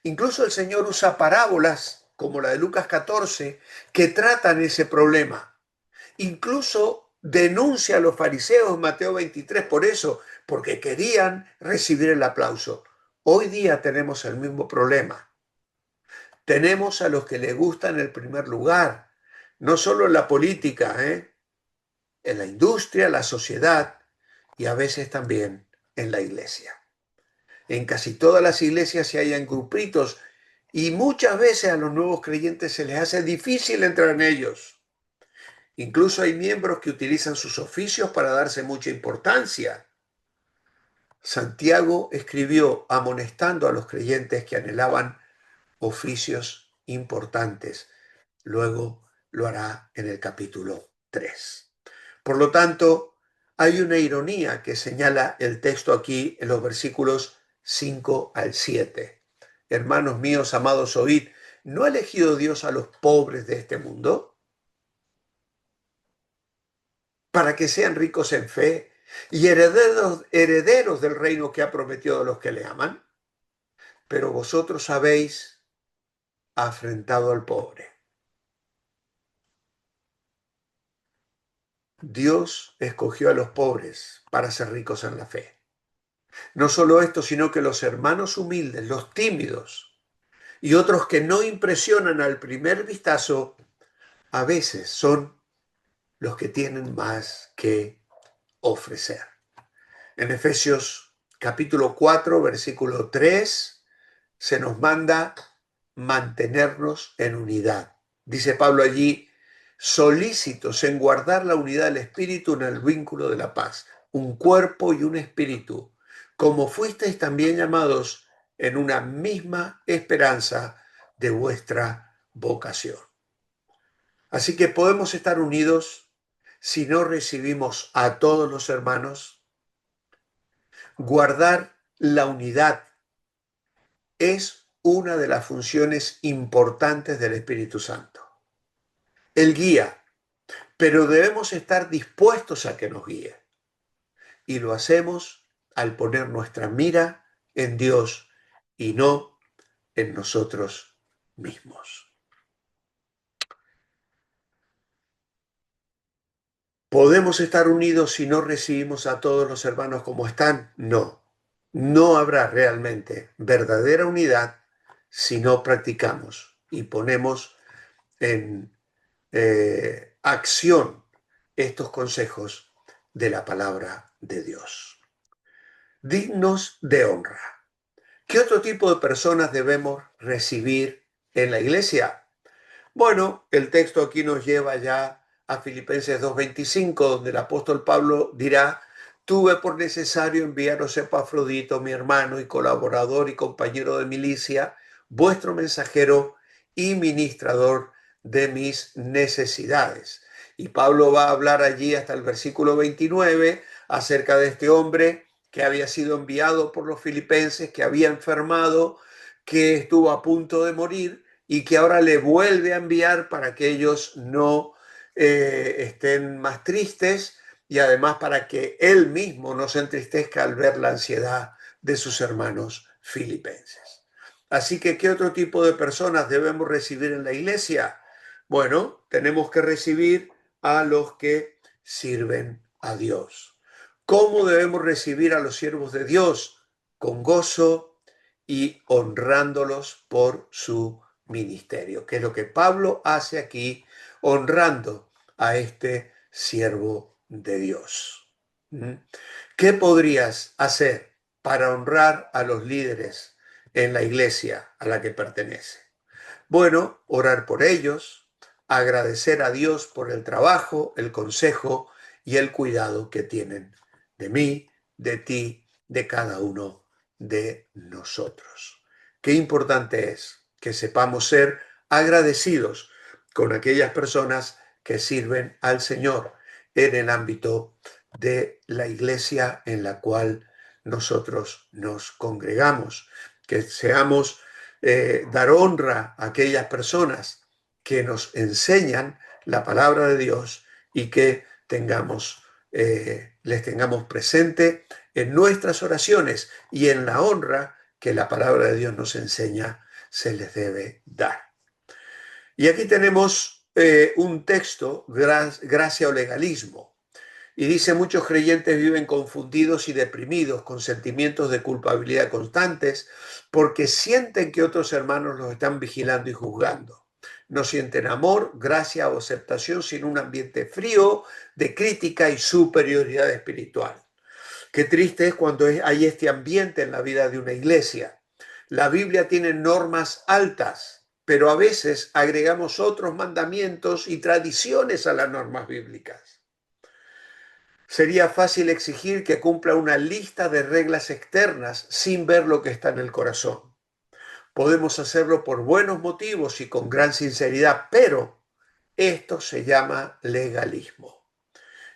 Incluso el Señor usa parábolas como la de Lucas 14 que tratan ese problema. Incluso denuncia a los fariseos en Mateo 23 por eso, porque querían recibir el aplauso. Hoy día tenemos el mismo problema. Tenemos a los que les gustan el primer lugar, no solo en la política, en la industria, la sociedad y a veces también en la iglesia. En casi todas las iglesias se hallan grupitos y muchas veces a los nuevos creyentes se les hace difícil entrar en ellos. Incluso hay miembros que utilizan sus oficios para darse mucha importancia. Santiago escribió amonestando a los creyentes que anhelaban oficios importantes. Luego lo hará en el capítulo 3. Por lo tanto, hay una ironía que señala el texto aquí en los versículos 5 al 7. Hermanos míos, amados, oíd, ¿no ha elegido Dios a los pobres de este mundo para que sean ricos en fe y herederos del reino que ha prometido a los que le aman? Pero vosotros habéis afrentado al pobre. Dios escogió a los pobres para ser ricos en la fe. No solo esto, sino que los hermanos humildes, los tímidos y otros que no impresionan al primer vistazo, a veces son los que tienen más que ofrecer. En Efesios capítulo 4, versículo 3, se nos manda mantenernos en unidad. Dice Pablo allí, solícitos en guardar la unidad del espíritu en el vínculo de la paz, un cuerpo y un espíritu, como fuisteis también llamados en una misma esperanza de vuestra vocación. Así que podemos estar unidos si no recibimos a todos los hermanos. Guardar la unidad es una de las funciones importantes del Espíritu Santo. Él guía, pero debemos estar dispuestos a que nos guíe. Y lo hacemos al poner nuestra mira en Dios y no en nosotros mismos. ¿Podemos estar unidos si no recibimos a todos los hermanos como están? No. No habrá realmente verdadera unidad si no practicamos y ponemos en acción estos consejos de la palabra de Dios. Dignos de honra. ¿Qué otro tipo de personas debemos recibir en la iglesia? Bueno, el texto aquí nos lleva ya a Filipenses 2:25, donde el apóstol Pablo dirá, tuve por necesario enviaros a Epafrodito, mi hermano y colaborador y compañero de milicia, vuestro mensajero y ministrador de mis necesidades. Y Pablo va a hablar allí hasta el versículo 29 acerca de este hombre que había sido enviado por los filipenses, que había enfermado, que estuvo a punto de morir y que ahora le vuelve a enviar para que ellos no estén más tristes y además para que él mismo no se entristezca al ver la ansiedad de sus hermanos filipenses. Así que, ¿qué otro tipo de personas debemos recibir en la iglesia? Bueno, tenemos que recibir a los que sirven a Dios. ¿Cómo debemos recibir a los siervos de Dios? Con gozo y honrándolos por su ministerio, que es lo que Pablo hace aquí, honrando a este siervo de Dios. ¿Mm? ¿Qué podrías hacer para honrar a los líderes en la iglesia a la que pertenece? Bueno, orar por ellos, agradecer a Dios por el trabajo, el consejo y el cuidado que tienen de mí, de ti, de cada uno de nosotros. Qué importante es que sepamos ser agradecidos con aquellas personas que sirven al Señor en el ámbito de la iglesia en la cual nosotros nos congregamos, que seamos dar honra a aquellas personas que nos enseñan la palabra de Dios y que les tengamos presente en nuestras oraciones y en la honra que la palabra de Dios nos enseña se les debe dar. Y aquí tenemos un texto, gracia o legalismo. Y dice, muchos creyentes viven confundidos y deprimidos, con sentimientos de culpabilidad constantes, porque sienten que otros hermanos los están vigilando y juzgando. No sienten amor, gracia o aceptación, sino un ambiente frío de crítica y superioridad espiritual. Qué triste es cuando hay este ambiente en la vida de una iglesia. La Biblia tiene normas altas, pero a veces agregamos otros mandamientos y tradiciones a las normas bíblicas. Sería fácil exigir que cumpla una lista de reglas externas sin ver lo que está en el corazón. Podemos hacerlo por buenos motivos y con gran sinceridad, pero esto se llama legalismo.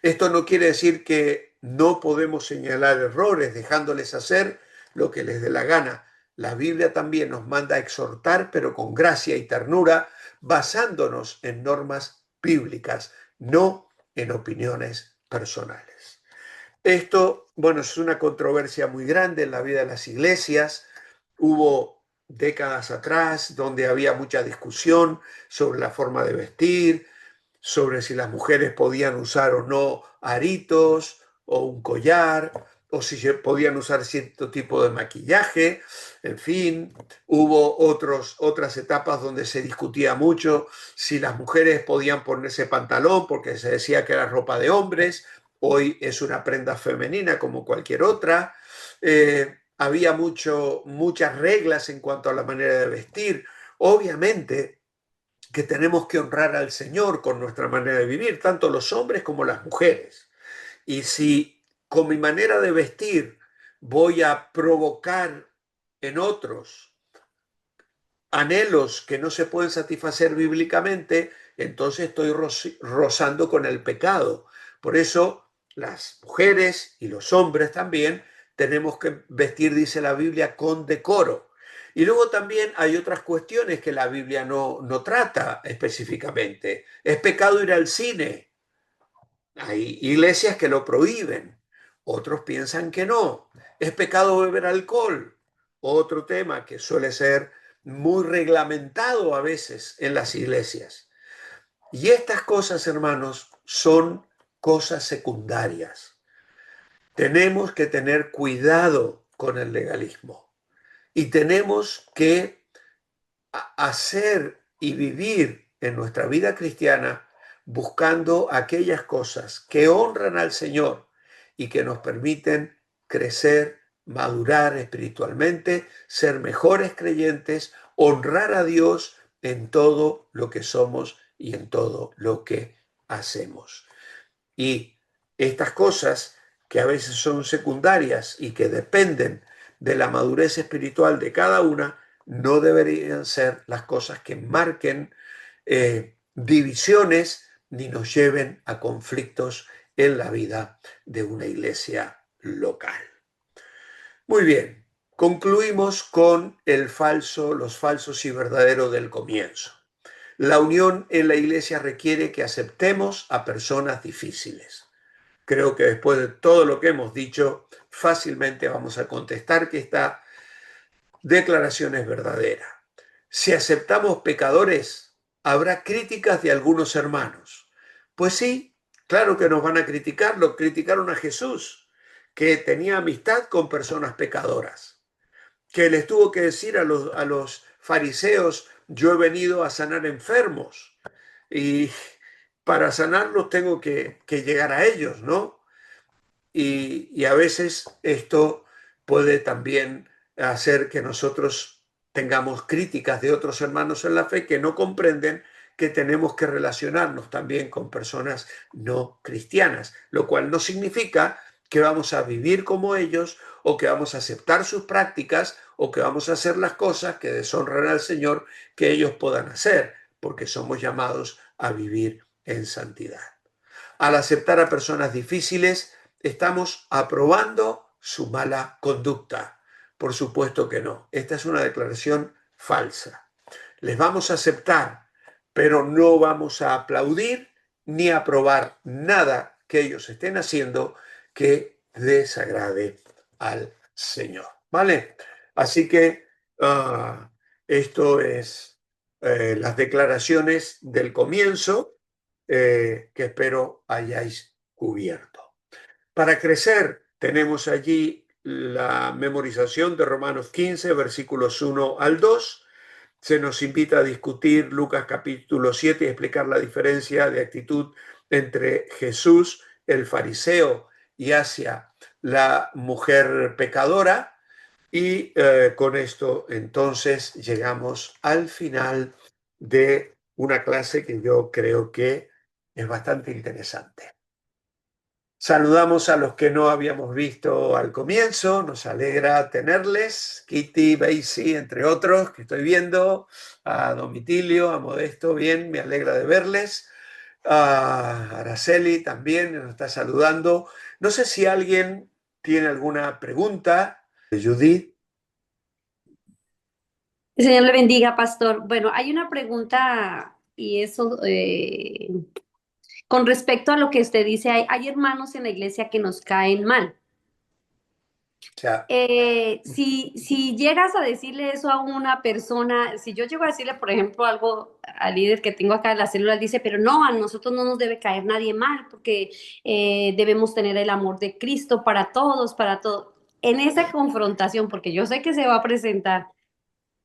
Esto no quiere decir que no podemos señalar errores dejándoles hacer lo que les dé la gana. La Biblia también nos manda a exhortar, pero con gracia y ternura, basándonos en normas bíblicas, no en opiniones personales. Esto, bueno, es una controversia muy grande en la vida de las iglesias. Hubo décadas atrás donde había mucha discusión sobre la forma de vestir, sobre si las mujeres podían usar o no aritos o un collar, o si podían usar cierto tipo de maquillaje. En fin, hubo otras etapas donde se discutía mucho si las mujeres podían ponerse pantalón porque se decía que era ropa de hombres. Hoy es una prenda femenina como cualquier otra. Había muchas reglas en cuanto a la manera de vestir. Obviamente que tenemos que honrar al Señor con nuestra manera de vivir, tanto los hombres como las mujeres. Y si con mi manera de vestir voy a provocar en otros anhelos que no se pueden satisfacer bíblicamente, entonces estoy rozando con el pecado. Por eso las mujeres y los hombres también tenemos que vestir, dice la Biblia, con decoro. Y luego también hay otras cuestiones que la Biblia no trata específicamente. Es pecado ir al cine. Hay iglesias que lo prohíben. Otros piensan que no. Es pecado beber alcohol. Otro tema que suele ser muy reglamentado a veces en las iglesias. Y estas cosas, hermanos, son cosas secundarias. Tenemos que tener cuidado con el legalismo y tenemos que hacer y vivir en nuestra vida cristiana buscando aquellas cosas que honran al Señor y que nos permiten crecer, madurar espiritualmente, ser mejores creyentes, honrar a Dios en todo lo que somos y en todo lo que hacemos. Y estas cosas que a veces son secundarias y que dependen de la madurez espiritual de cada una, no deberían ser las cosas que marquen divisiones ni nos lleven a conflictos en la vida de una iglesia local. Muy bien, concluimos con los falsos y verdaderos del comienzo. La unión en la iglesia requiere que aceptemos a personas difíciles. Creo que después de todo lo que hemos dicho, fácilmente vamos a contestar que esta declaración es verdadera. Si aceptamos pecadores, habrá críticas de algunos hermanos. Pues sí, claro que nos van a criticar. Lo criticaron a Jesús, que tenía amistad con personas pecadoras, que les tuvo que decir a los fariseos, yo he venido a sanar enfermos. Y para sanarlos tengo que llegar a ellos, ¿no? Y a veces esto puede también hacer que nosotros tengamos críticas de otros hermanos en la fe que no comprenden que tenemos que relacionarnos también con personas no cristianas, lo cual no significa que vamos a vivir como ellos o que vamos a aceptar sus prácticas o que vamos a hacer las cosas que deshonran al Señor que ellos puedan hacer, porque somos llamados a vivir en santidad. Al aceptar a personas difíciles, estamos aprobando su mala conducta. Por supuesto que no. Esta es una declaración falsa. Les vamos a aceptar, pero no vamos a aplaudir ni aprobar nada que ellos estén haciendo que desagrade al Señor. ¿Vale? Así que esto es las declaraciones del comienzo que espero hayáis cubierto. Para crecer, tenemos allí la memorización de Romanos 15, versículos 1 al 2. Se nos invita a discutir Lucas capítulo 7 y explicar la diferencia de actitud entre Jesús, el fariseo, y Asia, la mujer pecadora. Y con esto entonces llegamos al final de una clase que yo creo que es bastante interesante. Saludamos a los que no habíamos visto al comienzo, nos alegra tenerles, Kitty, Basie, entre otros, que estoy viendo, a Domitilio, a Modesto, bien, me alegra de verles, a Araceli también nos está saludando. No sé si alguien tiene alguna pregunta, Judith. El Señor le bendiga, pastor. Bueno, hay una pregunta y eso con respecto a lo que usted dice, hay hermanos en la iglesia que nos caen mal. Ya, Si llegas a decirle eso a una persona, si yo llego a decirle, por ejemplo, algo al líder que tengo acá en la célula, él dice, pero no, a nosotros no nos debe caer nadie mal porque debemos tener el amor de Cristo para todos, para todos. En esa confrontación, porque yo sé que se va a presentar.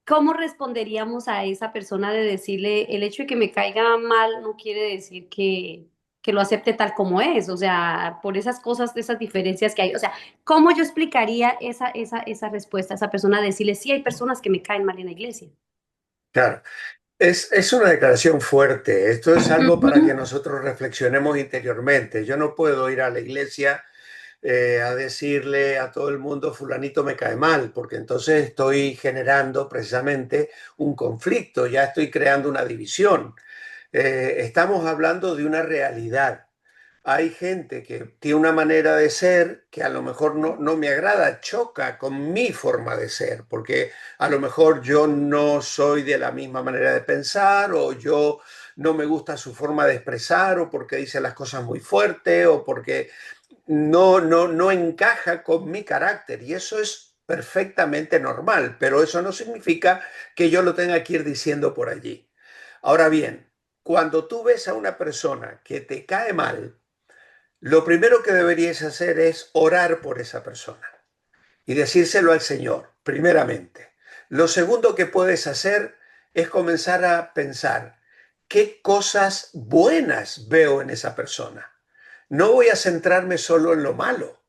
¿Cómo responderíamos a esa persona de decirle, el hecho de que me caiga mal no quiere decir que lo acepte tal como es? O sea, por esas cosas, de esas diferencias que hay. O sea, ¿cómo yo explicaría esa respuesta a esa persona? Decirle, sí, hay personas que me caen mal en la iglesia. claro. Es una declaración fuerte. Esto es algo para que Ujú. nosotros reflexionemos interiormente. Yo no puedo ir a la iglesia a decirle a todo el mundo, fulanito me cae mal, porque entonces estoy generando precisamente un conflicto, ya estoy creando una división. Estamos hablando de una realidad. Hay gente que tiene una manera de ser que a lo mejor no me agrada, choca con mi forma de ser, porque a lo mejor yo no soy de la misma manera de pensar o yo no me gusta su forma de expresar o porque dice las cosas muy fuerte o porque no encaja con mi carácter y eso es perfectamente normal, pero eso no significa que yo lo tenga que ir diciendo por allí. Ahora bien, cuando tú ves a una persona que te cae mal, lo primero que deberías hacer es orar por esa persona y decírselo al Señor, primeramente. Lo segundo que puedes hacer es comenzar a pensar qué cosas buenas veo en esa persona. No voy a centrarme solo en lo malo,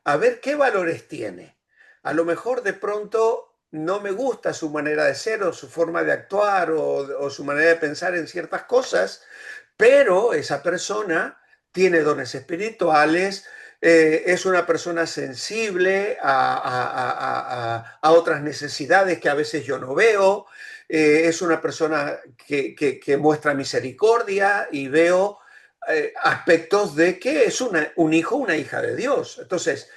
a ver qué valores tiene. A lo mejor de pronto no me gusta su manera de ser o su forma de actuar o su manera de pensar en ciertas cosas, pero esa persona tiene dones espirituales, es una persona sensible a otras necesidades que a veces yo no veo, es una persona que muestra misericordia y veo aspectos de que es un hijo, una hija de Dios. Entonces,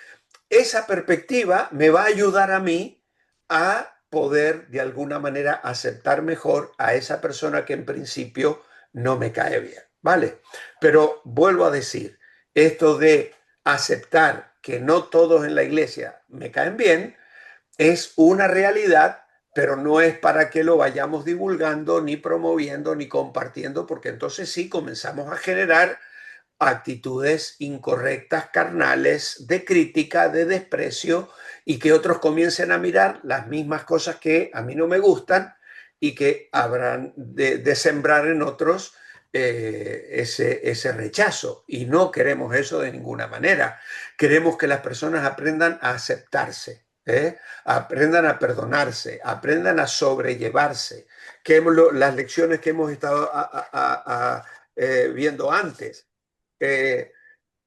esa perspectiva me va a ayudar a mí a poder de alguna manera aceptar mejor a esa persona que en principio no me cae bien, ¿vale? Pero vuelvo a decir, esto de aceptar que no todos en la iglesia me caen bien es una realidad, pero no es para que lo vayamos divulgando, ni promoviendo, ni compartiendo, porque entonces sí comenzamos a generar actitudes incorrectas, carnales, de crítica, de desprecio, y que otros comiencen a mirar las mismas cosas que a mí no me gustan y que habrán de sembrar en otros ese rechazo. Y no queremos eso de ninguna manera. Queremos que las personas aprendan a aceptarse, aprendan a perdonarse, aprendan a sobrellevarse. Las lecciones que hemos estado viendo antes,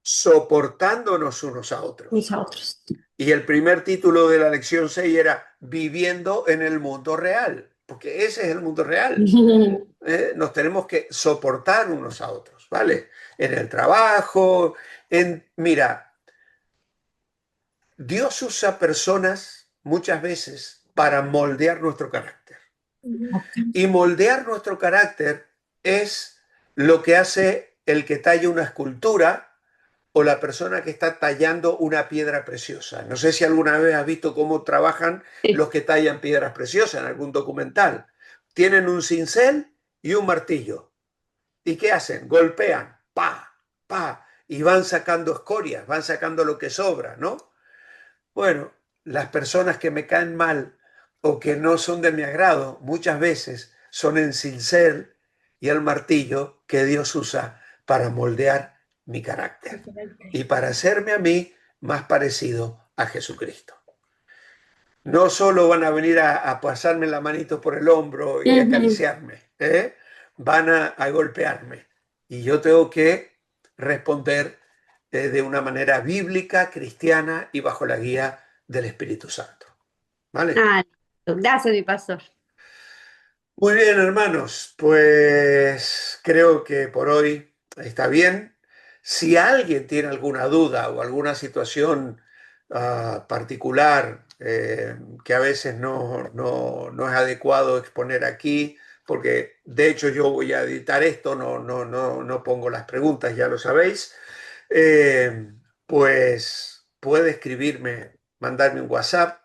soportándonos unos a otros. Nosotros. Y el primer título de la lección 6 era Viviendo en el mundo real, porque ese es el mundo real. Nos tenemos que soportar unos a otros, ¿vale? En el trabajo, mira, Dios usa personas muchas veces para moldear nuestro carácter. Y moldear nuestro carácter es lo que hace el que talla una escultura o la persona que está tallando una piedra preciosa. No sé si alguna vez has visto cómo trabajan los que tallan piedras preciosas en algún documental. Tienen un cincel y un martillo. ¿Y qué hacen? Golpean, pa, pa, y van sacando escorias, van sacando lo que sobra, ¿no? Bueno, las personas que me caen mal o que no son de mi agrado, muchas veces son el cincel y el martillo que Dios usa para moldear mi carácter y para hacerme a mí más parecido a Jesucristo. No solo van a venir a pasarme la manito por el hombro y a acariciarme, van a golpearme. Y yo tengo que responder de una manera bíblica, cristiana y bajo la guía del Espíritu Santo. ¿Vale? Ah, gracias, mi pastor. Muy bien, hermanos, pues creo que por hoy está bien. Si alguien tiene alguna duda o alguna situación particular que a veces no es adecuado exponer aquí, porque de hecho yo voy a editar esto, no pongo las preguntas, ya lo sabéis, pues puede escribirme, mandarme un WhatsApp.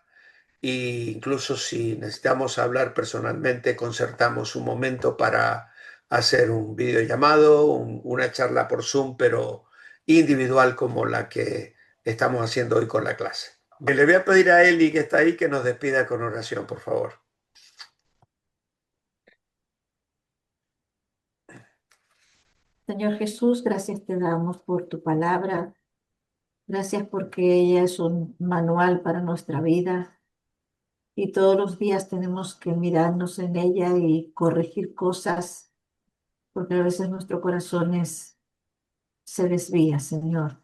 E incluso si necesitamos hablar personalmente, concertamos un momento para hacer un videollamado, una charla por Zoom, pero individual como la que estamos haciendo hoy con la clase. Le voy a pedir a Eli, que está ahí, que nos despida con oración, por favor. Señor Jesús, gracias te damos por tu palabra. Gracias porque ella es un manual para nuestra vida y todos los días tenemos que mirarnos en ella y corregir cosas porque a veces nuestro corazón se desvía, Señor.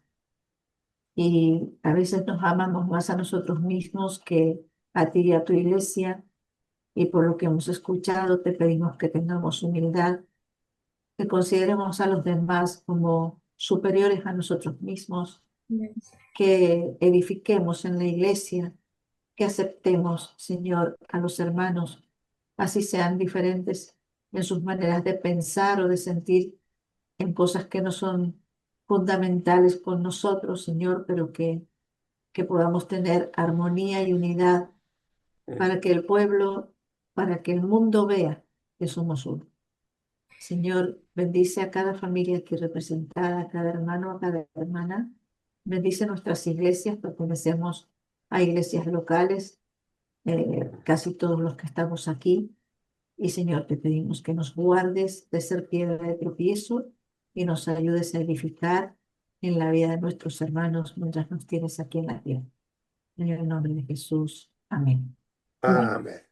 Y a veces nos amamos más a nosotros mismos que a ti y a tu iglesia. Y por lo que hemos escuchado, te pedimos que tengamos humildad, que consideremos a los demás como superiores a nosotros mismos, que edifiquemos en la iglesia, que aceptemos, Señor, a los hermanos, así sean diferentes en sus maneras de pensar o de sentir en cosas que no son fundamentales con nosotros, Señor, pero que podamos tener armonía y unidad para que el pueblo, para que el mundo vea que somos uno. Señor, bendice a cada familia aquí representada, a cada hermano, a cada hermana. Bendice nuestras iglesias, pertenecemos a iglesias locales, casi todos los que estamos aquí. Y Señor, te pedimos que nos guardes de ser piedra de tropiezo y nos ayudes a edificar en la vida de nuestros hermanos mientras nos tienes aquí en la tierra. En el nombre de Jesús. Amén. Amén.